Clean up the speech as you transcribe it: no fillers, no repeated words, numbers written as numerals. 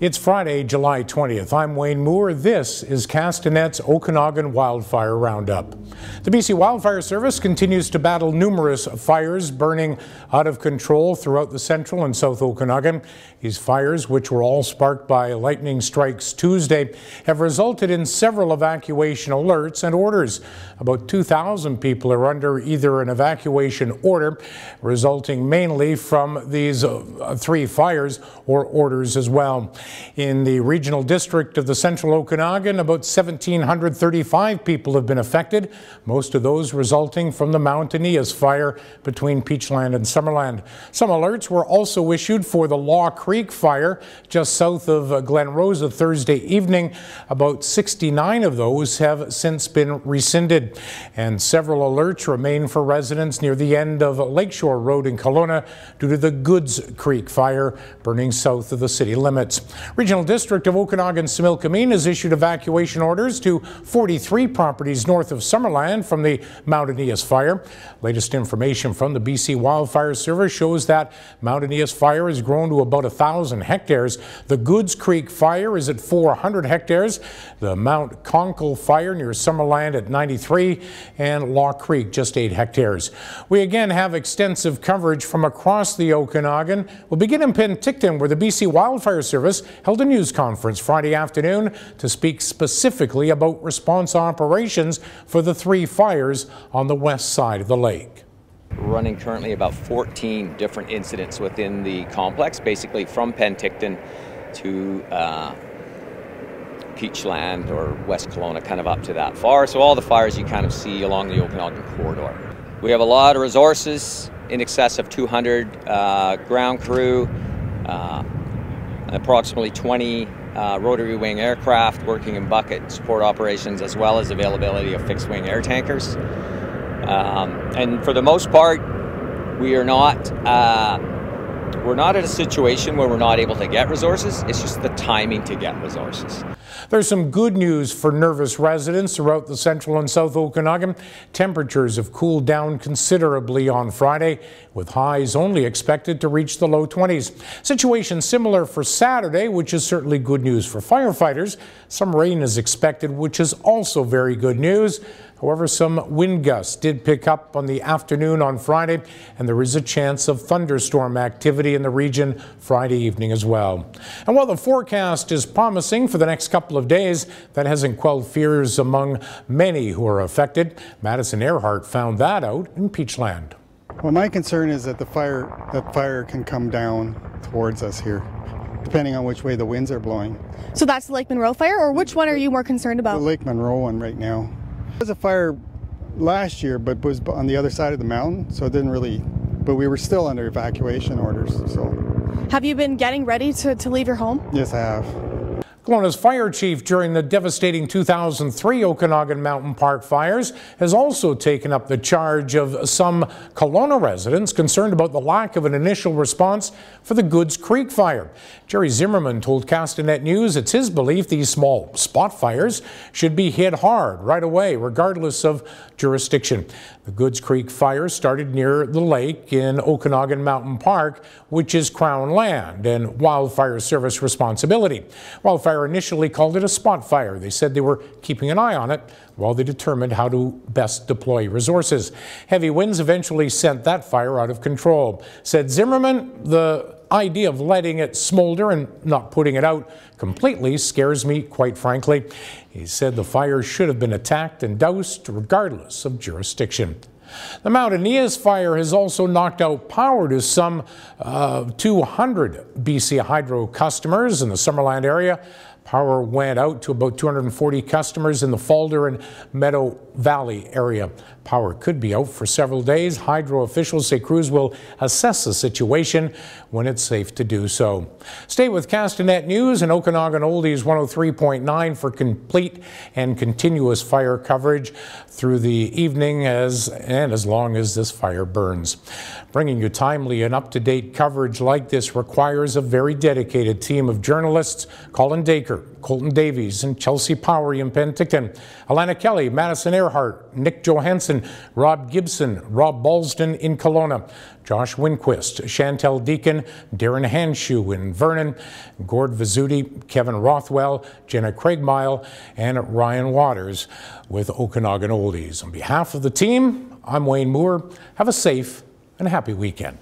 It's Friday, July 20th. I'm Wayne Moore. This is Castanet's Okanagan Wildfire Roundup. The BC Wildfire Service continues to battle numerous fires burning out of control throughout the central and south Okanagan. These fires, which were all sparked by lightning strikes Tuesday, have resulted in several evacuation alerts and orders. About 2,000 people are under either an evacuation order, resulting mainly from these three fires, or orders as well. In the regional district of the central Okanagan, about 1,735 people have been affected, most of those resulting from the Mount Aeneas fire between Peachland and Summerland. Some alerts were also issued for the Law Creek fire just south of Glen Rosa Thursday evening. About 69 of those have since been rescinded, and several alerts remain for residents near the end of Lakeshore Road in Kelowna due to the Goods Creek fire burning south of the city limits. Regional District of Okanagan Similkameen has issued evacuation orders to 43 properties north of Summerland from the Mount Aeneas fire. Latest information from the BC Wildfire Service shows that Mount Aeneas fire has grown to about 1,000 hectares. The Goods Creek fire is at 400 hectares. The Mount Conkle fire near Summerland at 93, and Law Creek just 8 hectares. We again have extensive coverage from across the Okanagan. We'll begin in Penticton, where the BC Wildfire Service held a news conference Friday afternoon to speak specifically about response operations for the three fires on the west side of the lake. Running currently about 14 different incidents within the complex, basically from Penticton to Peachland or West Kelowna, kind of up to that far. So all the fires you kind of see along the Okanagan corridor. We have a lot of resources, in excess of 200 ground crew, approximately 20 rotary wing aircraft working in bucket support operations, as well as availability of fixed wing air tankers. And for the most part, we're not at a situation where we're not able to get resources. It's just the timing to get resources. There's some good news for nervous residents throughout the central and south Okanagan. Temperatures have cooled down considerably on Friday, with highs only expected to reach the low 20s. Situation similar for Saturday, which is certainly good news for firefighters. Some rain is expected, which is also very good news. However, some wind gusts did pick up on the afternoon on Friday, and there is a chance of thunderstorm activity in the region Friday evening as well. And while the forecast is promising for the next couple of days, that hasn't quelled fears among many who are affected. Madison Earhart found that out in Peachland. Well, my concern is that the fire can come down towards us here, depending on which way the winds are blowing. So that's the Lake Monroe fire, or which one are you more concerned about? The Lake Monroe one right now. There was a fire last year, but was on the other side of the mountain, so it didn't really, but we were still under evacuation orders. So, have you been getting ready to leave your home? Yes, I have. Kelowna's fire chief during the devastating 2003 Okanagan Mountain Park fires has also taken up the charge of some Kelowna residents concerned about the lack of an initial response for the Goods Creek fire. Jerry Zimmerman told Castanet News it's his belief these small spot fires should be hit hard right away, regardless of jurisdiction. The Goods Creek fire started near the lake in Okanagan Mountain Park, which is Crown land and Wildfire Service responsibility. Wildfire initially called it a spot fire. They said they were keeping an eye on it while they determined how to best deploy resources. Heavy winds eventually sent that fire out of control. Said Zimmerman, the idea of letting it smolder and not putting it out completely scares me, quite frankly. He said the fire should have been attacked and doused regardless of jurisdiction. The Mount Aeneas fire has also knocked out power to some 200 BC Hydro customers in the Summerland area. Power went out to about 240 customers in the Falder and Meadow Valley area. Power could be out for several days. Hydro officials say crews will assess the situation when it's safe to do so. Stay with Castanet News and Okanagan Oldies 103.9 for complete and continuous fire coverage through the evening as long as this fire burns. Bringing you timely and up-to-date coverage like this requires a very dedicated team of journalists. Colin Dacre Colton Davies and Chelsea Powery in Penticton, Alana Kelly, Madison Earhart, Nick Johansson, Rob Gibson, Rob Balsden in Kelowna, Josh Winquist, Chantel Deacon, Darren Hanshoe in Vernon, Gord Vizzuti, Kevin Rothwell, Jenna Craigmile, and Ryan Waters with Okanagan Oldies. On behalf of the team, I'm Wayne Moore. Have a safe and happy weekend.